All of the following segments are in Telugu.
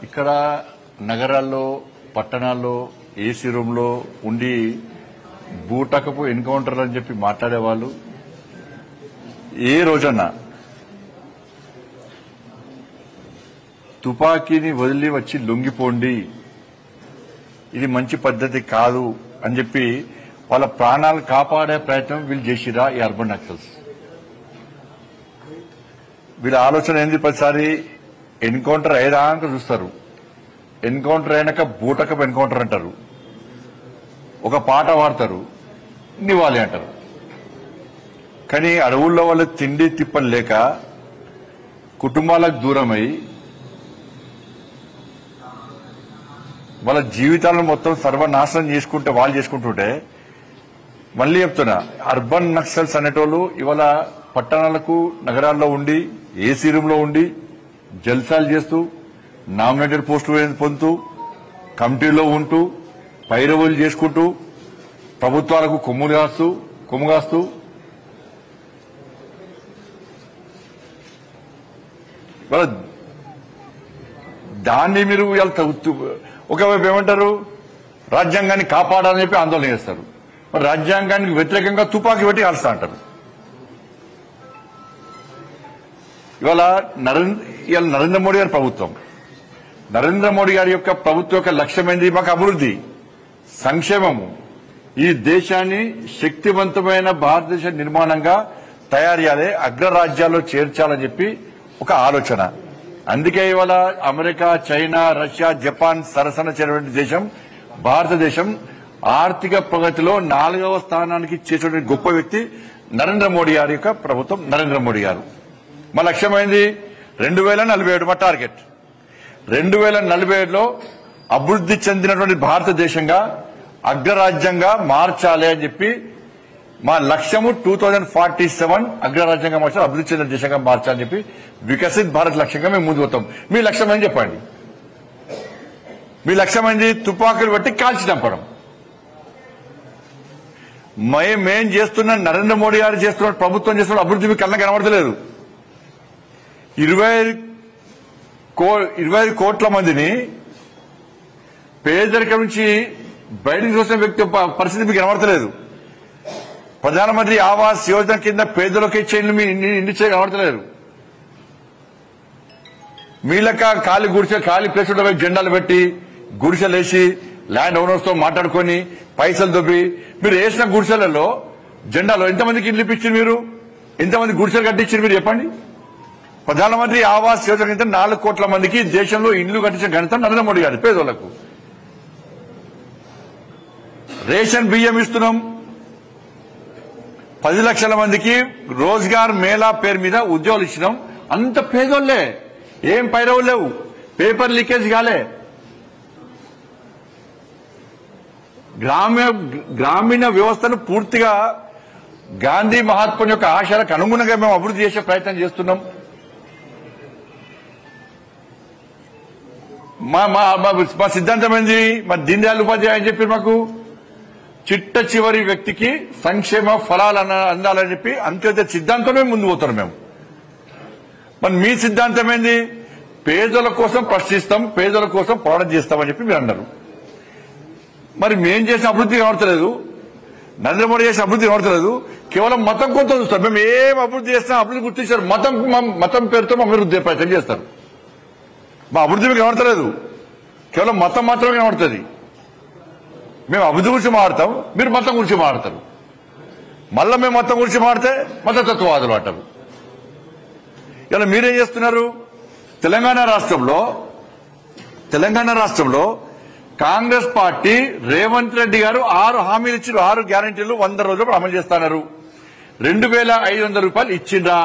ఇక్కడ నగరాల్లో పట్టణాల్లో ఏసీ రూమ్ లో ఉండి బూటకపు ఎన్కౌంటర్ అని చెప్పి మాట్లాడేవాళ్ళు ఏ రోజన్నా తుపాకీని వదిలి వచ్చి లొంగిపోండి, ఇది మంచి పద్ధతి కాదు అని చెప్పి వాళ్ళ ప్రాణాలు కాపాడే ప్రయత్నం వీళ్ళు చేసిరా ఈ అర్బన్ నక్సల్స్. వీళ్ళ ఆలోచన ఏంది? ప్రతిసారి ఎన్కౌంటర్ అయ్యేదాకా చూస్తారు, ఎన్కౌంటర్ అయినాక బూటకపు ఎన్కౌంటర్ అంటారు, ఒక పాట పాడతారు, నివాళి అంటారు. కానీ అడవుల్లో వాళ్ళు తిండి తిప్పలు లేక కుటుంబాలకు దూరమై వాళ్ళ జీవితాలను మొత్తం సర్వనాశనం చేసుకుంటే వాళ్ళు చేసుకుంటుంటే, మళ్ళీ చెప్తున్నా, అర్బన్ నక్సల్స్ అనేటోళ్ళు ఇవాళ పట్టణాలకు నగరాల్లో ఉండి ఏసీ రూమ్ లో ఉండి జల్సాలు చేస్తూ నామినేటెడ్ పోస్టులు పొందుతూ కమిటీలో ఉంటూ పైరవులు చేసుకుంటూ ప్రభుత్వాలకు కొమ్ము కాస్తూ వాళ్ళ దాన్ని మీరు ఒకవైపు ఏమంటారు, రాజ్యాంగాన్ని కాపాడాలని చెప్పి ఆందోళన చేస్తారు, మరి రాజ్యాంగానికి వ్యతిరేకంగా తుపాకీ పెట్టి కాల్స్తా అంటారు. ఇవాళ నరేంద్ర మోడీ గారి ప్రభుత్వం, నరేంద్ర మోడీ గారి యొక్క ప్రభుత్వం యొక్క లక్ష్యం ఏంది? మాకు అభివృద్ధి, సంక్షేమము, ఈ దేశాన్ని శక్తివంతమైన భారతదేశ నిర్మాణంగా తయారు చేయాలి, అగ్రరాజ్యాల్లో చేర్చాలని చెప్పి ఒక ఆలోచన. అందుకే ఇవాళ అమెరికా, చైనా, రష్యా, జపాన్ సరసన చేరిన దేశం భారతదేశం. ఆర్థిక ప్రగతిలో 4వ స్థానానికి చేసిన గొప్ప వ్యక్తి నరేంద్ర మోడీ గారి యొక్క ప్రభుత్వం, నరేంద్ర మోడీ గారు. మా లక్ష్యమైంది 2047 మా టార్గెట్. 2047లో అభివృద్ధి చెందినటువంటి భారతదేశంగా అగ్రరాజ్యంగా మార్చాలి అని చెప్పి మా లక్ష్యము. 2047 అగ్రరాజ్యంగా మార్చాలి, అభివృద్ధి చెందిన దేశంగా మార్చాలని చెప్పి వికసిత్ భారత్ లక్ష్యంగా మేము ముందు పోతాం. మీ లక్ష్యం ఏం చెప్పండి? మీ లక్ష్యమైంది తుపాకులు బట్టి కాల్చి చంపడం. మేం చేస్తున్న, నరేంద్ర మోడీ గారు చేస్తున్న, ప్రభుత్వం చేస్తున్న అభివృద్ధి మీకు కళ్ళ కనబడతలేదు. 25 కోట్ల మందిని పేదరికం నుంచి బయటకు చూసిన వ్యక్తి పరిస్థితి మీకు కనబడతలేదు. ప్రధానమంత్రి ఆవాస్ యోజన కింద పేదలకు ఇచ్చే ఇండి కనబడతలేరు. మీలక ఖాళీ ప్లేస్ జెండాలు పెట్టి గుడిసెలేసి ల్యాండ్ ఓనర్స్ తో మాట్లాడుకుని పైసలు దొబ్బి మీరు వేసిన గుడిసెలలో జెండాలో ఎంతమందికి ఇండ్లు ఇప్పించారు? మీరు ఎంతమంది గుడిసెలు కట్టించారు? మీరు చెప్పండి. ప్రధానమంత్రి ఆవాస్ యోజన కింద 4 కోట్ల మందికి దేశంలో ఇండ్లు కట్టించిన ఘనత నరేంద్ర మోడీ గారి. పేదోళ్లకు రేషన్ బియ్యం ఇస్తున్నాం. 10 లక్షల మందికి రోజ్గార్ మేళా పేరు మీద ఉద్యోగాలు ఇచ్చినాం. అంత పేదోళ్లే, ఏం పైరవులు లేవు, పేపర్ లీకేజ్ కాలే. గ్రామీణ వ్యవస్థను పూర్తిగా గాంధీ మహాత్ముని యొక్క ఆశయాలకు అనుగుణంగా మేము అభివృద్ధి చేసే ప్రయత్నం చేస్తున్నాం. మా సిద్ధాంతం ఏంది? మా దీన్ దయాళ్ ఉపాధ్యాయ అని చెప్పి మాకు చిట్ట చివరి వ్యక్తికి సంక్షేమ ఫలాలు అందాలని చెప్పి అంత్యోదయ సిద్ధాంతమే ముందు పోతారు మేము. మరి మీ సిద్ధాంతం ఏంది? పేదల కోసం ప్రశ్నిస్తాం, పేదల కోసం పోరాటం చేస్తామని చెప్పి మీరు అన్నారు. మరి మేం చేసిన అభివృద్ధి కనబడతలేదు, నరేంద్ర మోడీ చేసిన అభివృద్ధి కనబడతలేదు, కేవలం మతం కొంత చూస్తారు. మేము ఏం అభివృద్ధి చేస్తాం, అభివృద్ధి గుర్తించారు, మతం పేరుతో అభివృద్ధి ప్రయత్నం చేస్తారు. మా అభివృద్ధి మీకు కనబడతలేదు, కేవలం మతం మాత్రమే కనబడుతుంది. మేము అభివృద్ధి గురించి మాట్లాడతాం, మీరు మతం గురించి మాట్లాడతారు. మళ్ళా మేము మతం గురించి మాట్లాడితే మతతత్వవాదులు అంటారు. ఇలా మీరేం చేస్తున్నారు? తెలంగాణ రాష్ట్రంలో కాంగ్రెస్ పార్టీ రేవంత్ రెడ్డి గారు 6 హామీలు ఇచ్చారు, 6 గ్యారంటీలు 100 రోజులు అమలు చేస్తున్నారు. 2500 రూపాయలు ఇచ్చిండ్రా?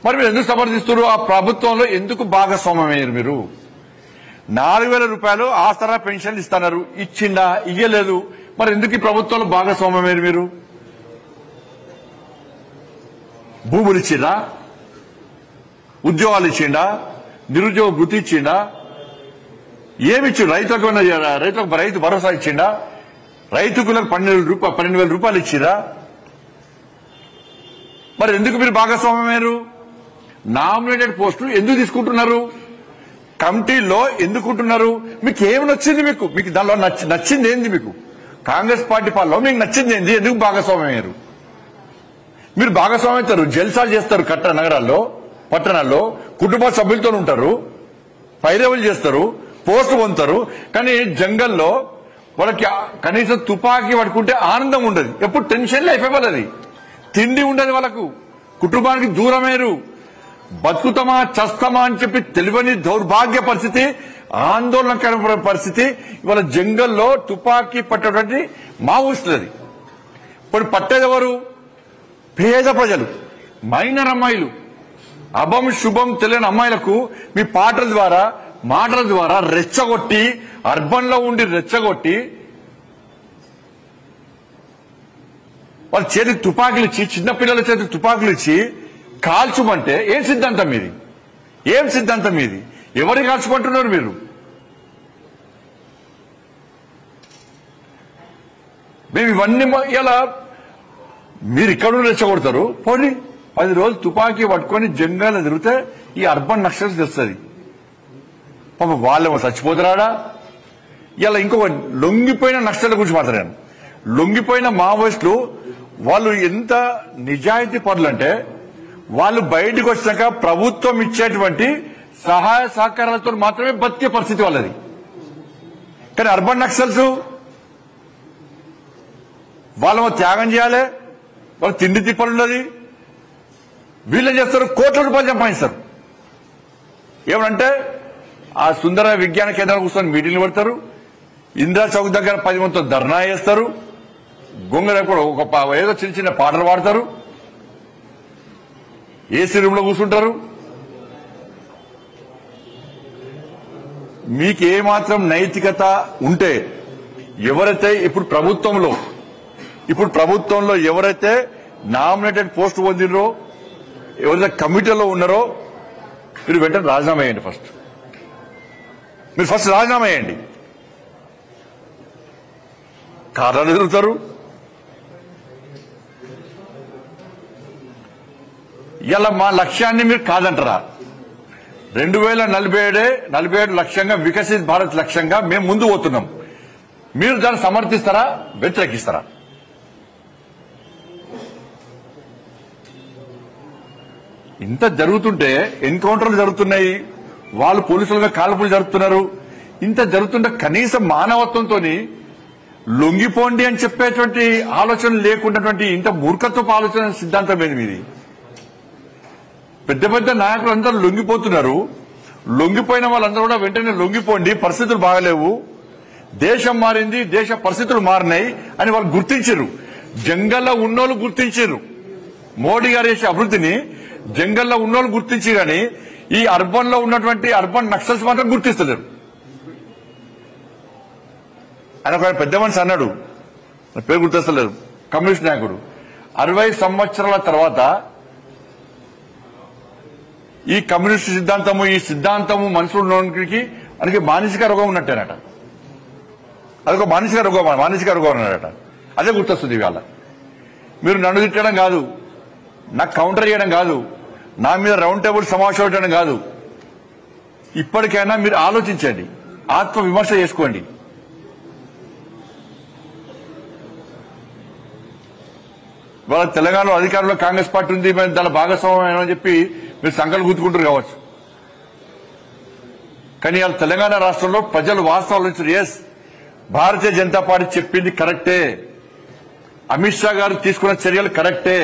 మరి మీరు ఎందుకు సమర్థిస్తున్నారు? ఆ ప్రభుత్వంలో ఎందుకు భాగస్వామ్యమయ్యారు మీరు? 4000 రూపాయలు ఆసరా పెన్షన్లు ఇస్తున్నారు, ఇచ్చిండా? ఇయ్యలేదు. మరి ఎందుకు ఈ ప్రభుత్వంలో భాగస్వామ్యమయ్యారు మీరు? భూములు ఇచ్చిండా? ఉద్యోగాలు ఇచ్చిండా? నిరుద్యోగ వృత్తి ఇచ్చిండా? ఏమిచ్చిండు? రైతులకు రైతు భరోసా ఇచ్చిండా? రైతులకు 12,000 రూపాయలు ఇచ్చిరా? మరి ఎందుకు మీరు భాగస్వామ్యమయ్యారు? నామినేటెడ్ పోస్టులు ఎందుకు తీసుకుంటున్నారు? కమిటీలో ఎందుకుంటున్నారు? మీకు ఏమి నచ్చింది? మీకు దానిలో నచ్చింది ఏంది? మీకు కాంగ్రెస్ పార్టీ పాలనలో మీకు నచ్చింది ఏంది? ఎందుకు భాగస్వామ్యం అయ్యారు? మీరు భాగస్వామ్యం అవుతారు, జల్సాలు చేస్తారు, నగరాల్లో పట్టణాల్లో కుటుంబ సభ్యులతో ఉంటారు, పైరవులు చేస్తారు, పోస్టు పొందుతారు. కానీ జంగల్లో వాళ్ళకి కనీసం తుపాకీ పట్టుకుంటే ఆనందం ఉండదు, ఎప్పుడు టెన్షన్ లైఫ్ ఇవ్వాలి, తిండి ఉండదు, వాళ్ళకు కుటుంబానికి దూరమేరు, బతుకుతామా చస్తామా అని చెప్పి తెలియని దౌర్భాగ్య పరిస్థితి, ఆందోళనకరమైన పరిస్థితి. ఇవాళ జంగల్లో తుపాకీ పట్టేటువంటి మావోయిస్టులది. ఇప్పుడు పట్టేది ఎవరు? పేద ప్రజలు, మైనర్ అమ్మాయిలు, అభం శుభం తెలియని అమ్మాయిలకు మీ పాటల ద్వారా మాటల ద్వారా రెచ్చగొట్టి, అర్బన్ లో ఉండి రెచ్చగొట్టి వాళ్ళ చేతికి తుపాకులు ఇచ్చి, చిన్నపిల్లల చేతికి తుపాకులు ఇచ్చి కాల్చుమంటే ఏం సిద్ధాంతం మీది? ఏం సిద్ధాంతం మీది? ఎవరికి కాల్చుకుంటున్నారు మీరు? మేము ఇవన్నీ ఇలా మీరు ఇక్కడ రెచ్చగొడతారు. పోనీ 10 రోజులు తుపాకీ పట్టుకొని జంగాలు తిరిగితే ఈ అర్బన్ నక్సల్స్ తెస్తుంది. పాప వాళ్ళేమో చచ్చిపోతారా? ఇలా ఇంకొక లొంగిపోయిన నక్సల్ గురించి మాట్లాడాను. లొంగిపోయిన మావోయిస్టులు వాళ్ళు ఎంత నిజాయితీ పరులు అంటే, వాళ్ళు బయటకు వచ్చినాక ప్రభుత్వం ఇచ్చేటువంటి సహాయ సహకారాలతో మాత్రమే బతికే పరిస్థితి వాళ్ళది. కానీ అర్బన్ నక్సల్స్ వాళ్ళేమో త్యాగం చేయాలి, వాళ్ళు తిండి తిప్పలున్నది, వీళ్ళేం చేస్తారు? కోట్ల రూపాయలు సంపాదిస్తారు. ఏమనంటే ఆ సుందర విజ్ఞాన కేంద్రాలు కూర్చొని మీటింగ్లు పెడతారు, ఇందిరా చౌక్ దగ్గర 10 మందితో ధర్నా చేస్తారు, గొంగర ఏదో చిన్న చిన్న పాటలు పాడతారు, ఏసీ రూమ్ లో కూర్చుంటారు. మీకేమాత్రం నైతికత ఉంటే ఎవరైతే ఇప్పుడు ప్రభుత్వంలో ఎవరైతే నామినేటెడ్ పోస్ట్ పొందినరో, ఎవరైతే కమిటీలో ఉన్నారో, మీరు వెంటనే రాజీనామా చేయండి. మీరు ఫస్ట్ రాజీనామా చేయండి. కార్యాలు ఎదురుతారు. ఇలా మా లక్ష్యాన్ని మీరు కాదంటారా? 2047 లక్ష్యంగా, వికసిత్ భారత్ లక్ష్యంగా మేము ముందు పోతున్నాం. మీరు దాన్ని సమర్థిస్తారా, వ్యతిరేకిస్తారా? ఇంత జరుగుతుంటే, ఎన్కౌంటర్లు జరుగుతున్నాయి, వాళ్ళు పోలీసులుగా కాల్పులు జరుపుతున్నారు, ఇంత జరుగుతుంటే కనీసం మానవత్వంతో లొంగిపోండి అని చెప్పేటువంటి ఆలోచన లేకున్నటువంటి ఇంత మూర్ఖత్వపు ఆలోచన సిద్ధాంతం ఏది మీది? పెద్ద పెద్ద నాయకులు అందరూ లొంగిపోతున్నారు. లొంగిపోయిన వాళ్ళందరూ కూడా వెంటనే లొంగిపోండి, పరిస్థితులు బాగలేవు, దేశం మారింది, దేశ పరిస్థితులు మారినాయి అని వాళ్ళు గుర్తించారు. జంగల్లో ఉన్నోళ్ళు గుర్తించారు. మోడీ గారు చేసే అభివృద్ధిని జంగల్లో ఉన్నోళ్ళు గుర్తించి, కానీ ఈ అర్బన్ లో ఉన్నటువంటి అర్బన్ నక్సల్స్ మాత్రం గుర్తిస్తలేరు. ఆయన ఒక పెద్ద మనిషి అన్నాడు, పేరు గుర్తిస్తలేదు, కమ్యూనిస్ట్ నాయకుడు, 60 సంవత్సరాల తర్వాత ఈ కమ్యూనిస్ట్ సిద్ధాంతము మనుషులకి మనకి మానసిక రోగం ఉన్నట్టేనట. అదొక మానసిక రోగం అన్నాడట. అదే గుర్తొస్తుంది ఇవాళ. మీరు నన్ను తిట్టడం కాదు, నాకు కౌంటర్ చేయడం కాదు, నా మీద రౌండ్ టేబుల్ సమావేశం పెట్టడం కాదు. ఇప్పటికైనా మీరు ఆలోచించండి, ఆత్మ విమర్శ చేసుకోండి. ఇవాళ తెలంగాణలో అధికారంలో కాంగ్రెస్ పార్టీ ఉంది, దాని భాగస్వామ్యం అని చెప్పి మీరు సంకల్పం గుర్తుకుంటారు కావచ్చు. కానీ ఇవాళ తెలంగాణ రాష్ట్రంలో ప్రజలు వాస్తవాలు ఇచ్చారు. ఎస్, భారతీయ జనతా పార్టీ చెప్పింది కరెక్టే, అమిత్ షా గారు తీసుకున్న చర్యలు కరెక్టే,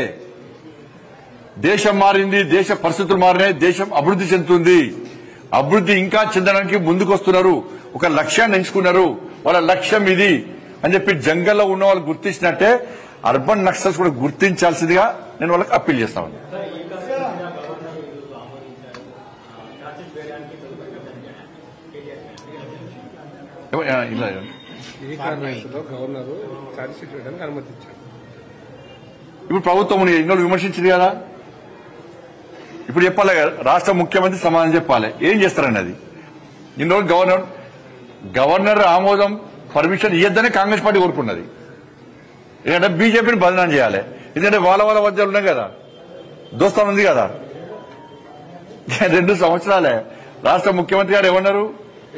దేశం మారింది, దేశ పరిస్థితులు మారినాయి, దేశం అభివృద్ధి చెందుతుంది, అభివృద్ధి ఇంకా చెందడానికి ముందుకు వస్తున్నారు, ఒక లక్ష్యాన్ని ఎంచుకున్నారు, వాళ్ళ లక్ష్యం ఇది అని చెప్పి జంగల్లో ఉన్న వాళ్ళు గుర్తించినట్టే అర్బన్ నక్సల్స్ కూడా గుర్తించాల్సిందిగా నేను వాళ్ళకి అప్పీల్ చేస్తాను. ఇప్పుడు ప్రభుత్వం ఎన్నో విమర్శించింది కదా, ఇప్పుడు చెప్పాలి, రాష్ట్ర ముఖ్యమంత్రి సమాధానం చెప్పాలి, ఏం చేస్తారని. అది ఇన్ని రోజులు గవర్నర్ ఆమోదం పర్మిషన్ ఇవ్వద్దనే కాంగ్రెస్ పార్టీ కోరుకున్నది. ఎందుకంటే బీజేపీని బదనాం చేయాలి, ఎందుకంటే వాళ్ళ మధ్యలో ఉన్నాయి కదా, దోస్తాను ఉంది కదా. 2 సంవత్సరాలే రాష్ట్ర ముఖ్యమంత్రి గారు ఏమన్నారు?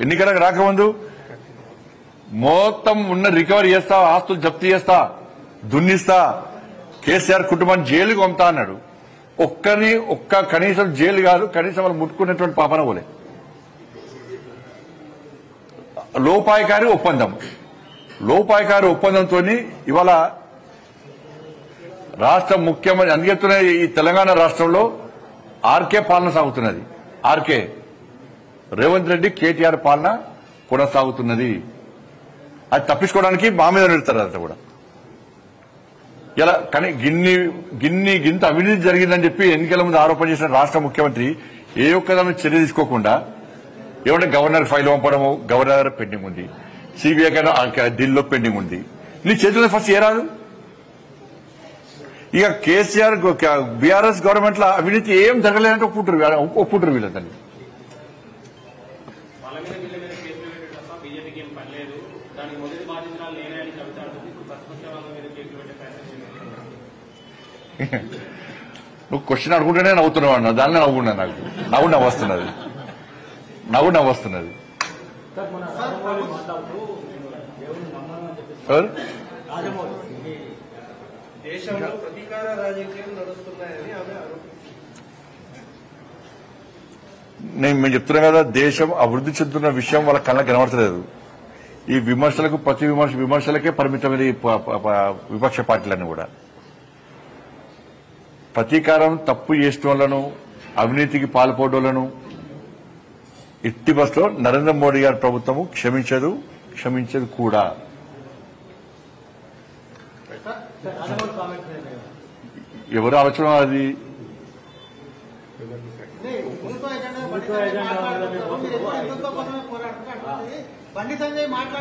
ఎన్నికలకు రాకముందు మొత్తం ఉన్న రికవరీ చేస్తా, ఆస్తులు జప్తు చేస్తా, దున్నిస్తా, కేసీఆర్ కుటుంబాన్ని జైలుకు పంపుతా అన్నాడు. ఒక్క కనీసం జైలు కాదు, కనీసం వాళ్ళు ముట్టుకున్నటువంటి పాపన పోలే. లోపాయకారి ఒప్పందంతో ఇవాళ రాష్ట్ర ముఖ్యమంత్రి అందుకెత్తున్న ఈ తెలంగాణ రాష్ట్రంలో ఆర్కే పాలన సాగుతున్నది. ఆర్కే రేవంత్ రెడ్డి కేటీఆర్ పాలన కొనసాగుతున్నది. అది తప్పించుకోవడానికి మా మీద నిడతారు. అంతా కూడా ఇలా కానీ గింత అవినీతి జరిగిందని చెప్పి ఎన్నికల ముందు ఆరోపణ చేసిన రాష్ట్ర ముఖ్యమంత్రి ఏ ఒక్కదాన్ని చర్య తీసుకోకుండా ఏమంటే గవర్నర్ ఫైల్ పంపడము, గవర్నర్ పెండింగ్ ఉంది, సిబిఐ కన్నా ఢిల్లీలో పెండింగ్ ఉంది. నీ చేతుల్లో ఫస్ట్ ఏ రాదు? ఇక కేసీఆర్ బీఆర్ఎస్ గవర్నమెంట్ లో అవినీతి ఏం జరగలేదంటే ఒప్పుకుంటారు వీళ్ళందరినీ. నువ్వు క్వశ్చన్ అడుగుంటేనే నవ్వుతున్నావు అన్న, దాన్ని నవ్వుకున్నా. నాకు నవ్వొస్తున్నది. మేము చెప్తున్నాం కదా, దేశం అభివృద్ధి చెందుతున్న విషయం వాళ్ళ కళ్ళకి కనబడతలేదు. ఈ విమర్శలకు ప్రతి విమర్శలకే పరిమితమైన విపక్ష పార్టీలన్నీ కూడా ప్రతీకారం తప్పు చేసేటోళ్లను, అవినీతికి పాల్పడోళ్లను ఎట్టి బస్సులో నరేంద్ర మోడీ గారి ప్రభుత్వము క్షమించదు కూడా. ఎవరు ఆలోచన అది?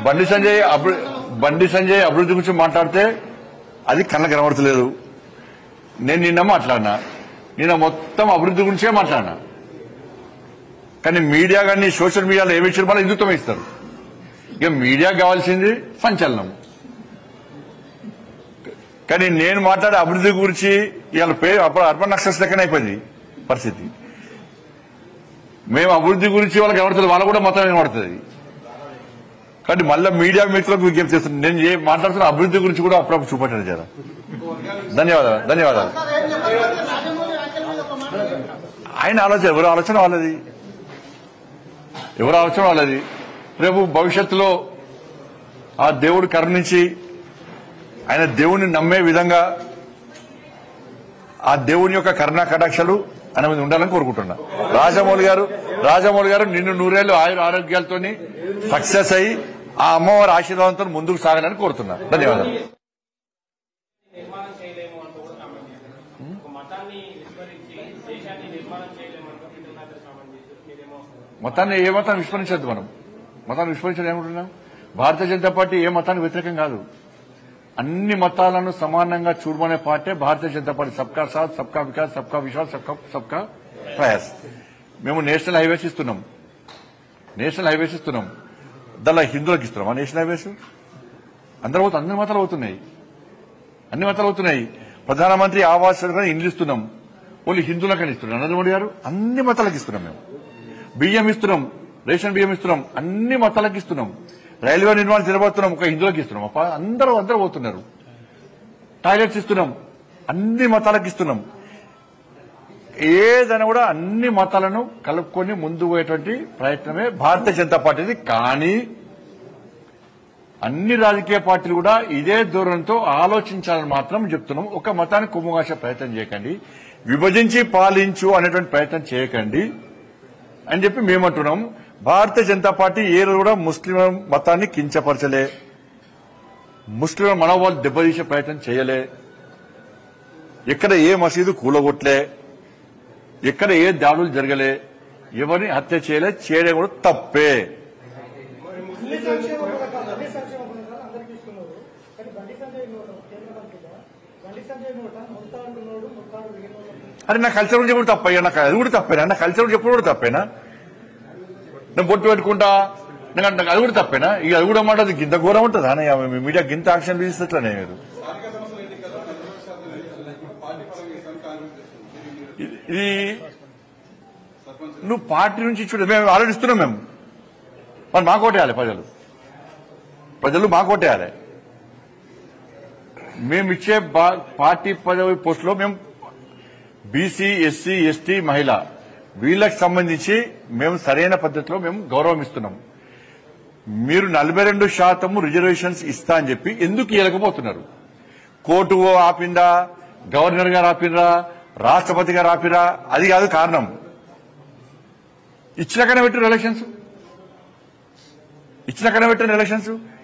బండి సంజయ్ అభివృద్ధి గురించి మాట్లాడితే అది కళ్ళకు కనబడతలేదు. నేను నిన్న మొత్తం అభివృద్ధి గురించే మాట్లాడినా. కానీ మీడియా కానీ సోషల్ మీడియాలో ఏమి ఇచ్చారు మళ్ళీ హిందుత్వం ఇస్తారు. ఇక మీడియాకు కావాల్సింది సంచలనం. కానీ నేను మాట్లాడే అభివృద్ధి గురించి ఇవాళ అప్పుడు అర్బన్ నక్సల్స్ లెక్కనే అయిపోయింది పరిస్థితి. మేము అభివృద్ధి గురించి వాళ్ళకి కనబడుతుంది, వాళ్ళకు కూడా మొత్తం కనబడుతుంది. కానీ మళ్ళీ మీడియా మిత్రులకు విజ్ఞప్తి చేస్తున్నాను, నేను ఏ మాట్లాడుతున్న అభివృద్ధి గురించి కూడా అప్పుడప్పుడు చూపట్టండి జరా. ధన్యవాదాలు. ఆయన ఆలోచన ఎవరు ఆలోచన వాళ్ళది. రేపు భవిష్యత్తులో ఆ దేవుడు కరుణించి ఆయన దేవుణ్ణి నమ్మే విధంగా ఆ దేవుని యొక్క కరుణా కటాక్షలు ఆయన మీద ఉండాలని కోరుకుంటున్నా. రాజమౌళి గారు నిన్ను 100 ఏళ్లు ఆరోగ్యాలతో సక్సెస్ అయ్యి ఆ అమ్మవారి ఆశీర్వాదంతో ముందుకు సాగాలని కోరుతున్నా. ధన్యవాదాలు. మతాన్ని ఏ మతాన్ని విస్మరించద్దు. మతాన్ని విస్మరించడం ఏమంటున్నాం? భారతీయ జనతా పార్టీ ఏ మతానికి వ్యతిరేకం కాదు. అన్ని మతాలను సమానంగా చూడమనే పార్టీ భారతీయ జనతా పార్టీ. సబ్కా సాత్, సబ్కా వికాస్, సబ్కా విశ్వాస్, సబ్కా ప్రయాస్. మేము నేషనల్ హైవేస్ ఇస్తున్నాం. దానిలో హిందువులకు ఇస్తున్నాం. ఆ నేషనల్ హైవేస్ అన్ని మతాలు అవుతున్నాయి. ప్రధానమంత్రి ఆవాస్ యోజన ఇండ్లు ఇస్తున్నాం, ఓన్లీ హిందువులకని ఇస్తున్నాం. నరేంద్ర మోడీ గారు అన్ని మతాలకు ఇస్తున్నాం. మేము బియ్యం ఇస్తున్నాం, రేషన్ బియ్యం ఇస్తున్నాం, అన్ని మతాలకు ఇస్తున్నాం. రైల్వే నిర్మాణం తినబోతున్నాం, ఒక హిందువులకు ఇస్తున్నాం. అందరూ పోతున్నారు. టాయిలెట్స్ ఇస్తున్నాం, అన్ని మతాలకు ఇస్తున్నాం. ఏదైనా కూడా అన్ని మతాలను కలుపుకొని ముందు పోయేటువంటి ప్రయత్నమే భారతీయ జనతా పార్టీది. కానీ అన్ని రాజకీయ పార్టీలు కూడా ఇదే ధోరణితో ఆలోచించాలని మాత్రం చెప్తున్నాం. ఒక మతాన్ని కొమ్ముగాసే ప్రయత్నం చేయకండి, విభజించి పాలించు అనేటువంటి ప్రయత్నం చేయకండి అని చెప్పి మేమంటున్నాం. భారతీయ జనతా పార్టీ ఏ రోజు కూడా ముస్లిం మతాన్ని కించపరచలే, ముస్లిం మనోభావాలు దెబ్బతీసే ప్రయత్నం చేయలే, ఎక్కడ ఏ మసీదు కూలగొట్టలే, ఎక్కడ ఏ దాడులు జరగలే, ఎవరిని హత్య చేయడం కూడా తప్పే. అరే నా కల్చర్ గురించి చెప్పడం తప్పయ్యా, నాకు అది కూడా తప్పేనా? నా కల్చర్ గురించి చెప్పడం కూడా తప్పేనా? నేను బొట్టు పెట్టుకుంటా, నాకు అది కూడా తప్పేనా? ఇక అది కూడా మాట గింత ఘోరం ఉంటుందా? మీడియా గింత యాక్షన్ తీసేట్లనే మీరు. ఇది నువ్వు పార్టీ నుంచి ఇచ్చుడు మేము ఆలోచిస్తున్నాం. మేము మరి మాకు ఓటేయాలి ప్రజలు మాకు ఓటేయాలి. మేము ఇచ్చే పార్టీ పదవి పోస్టులో మేము బీసీ, ఎస్సీ, ఎస్టీ, మహిళ వీళ్ళకి సంబంధించి మేము సరైన పద్ధతిలో మేము గౌరవం ఇస్తున్నాం. మీరు 42% రిజర్వేషన్స్ ఇస్తా అని చెప్పి ఎందుకు ఇవ్వలేకపోతున్నారు? కోర్టు ఆపిందా, గవర్నర్ గారు ఆపినరా, రాష్ట్రపతి గారు ఆపిరా? అది కాదు కారణం. ఇచ్చినాకనే పెట్టిన ఎలక్షన్స్,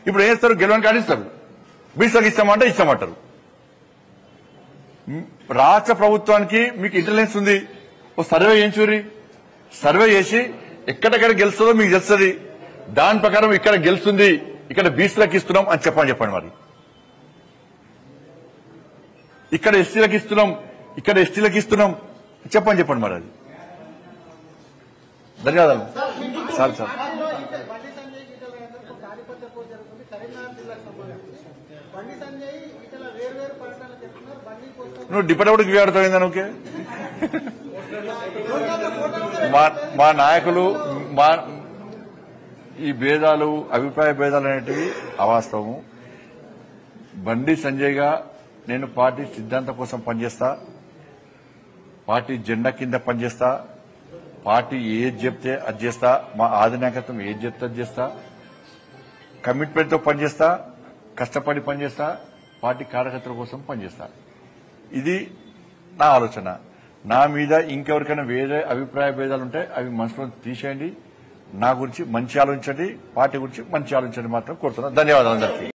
ఇప్పుడు ఏం చేస్తారు? గెలవని కాడిస్తారు. బీసీలకు ఇస్తామంటే ఇస్తామంటారు. రాష్ట్ర ప్రభుత్వానికి మీకు ఇంటెలిజెన్స్ ఉంది, ఓ సర్వే చేయించుర్రి. సర్వే చేసి ఎక్కడెక్కడ గెలుస్తుందో మీకు తెలుస్తుంది. దాని ప్రకారం ఇక్కడ గెలుస్తుంది, ఇక్కడ బీసీలకు ఇస్తున్నాం అని చెప్పండి. మరి ఇక్కడ ఎస్సీలకు ఇస్తున్నాం, ఇక్కడ ఎస్టీలకు ఇస్తున్నాం చెప్పండి. మరి అది ధన్యవాదాలు సార్. నువ్వు డిపార్ట్మెంట్కి ఆడుతావు నువ్వుకే. మా నాయకులు ఈ భేదాలు, అభిప్రాయ భేదాలు అనేటివి అవాస్తవము. బండి సంజయ్గా నేను పార్టీ సిద్ధాంతం కోసం పనిచేస్తా, పార్టీ జెండా కింద పనిచేస్తా, పార్టీ ఏది చెప్తే అది చేస్తా, మా అధినాయకత్వం ఏది చెప్తే అది చేస్తా, కమిట్మెంట్ తో పనిచేస్తా, కష్టపడి పనిచేస్తా, పార్టీ కార్యకర్తల కోసం పనిచేస్తా. ఇది నా ఆలోచన. నా మీద ఇంకెవరికైనా వేరే అభిప్రాయ భేదాలు ఉంటే అవి మనసులో తీసేయండి. నా గురించి మంచి ఆలోచించండి, పార్టీ గురించి మంచి ఆలోచించండి మాత్రం కోరుతున్నాను. ధన్యవాదాలు అందరికీ.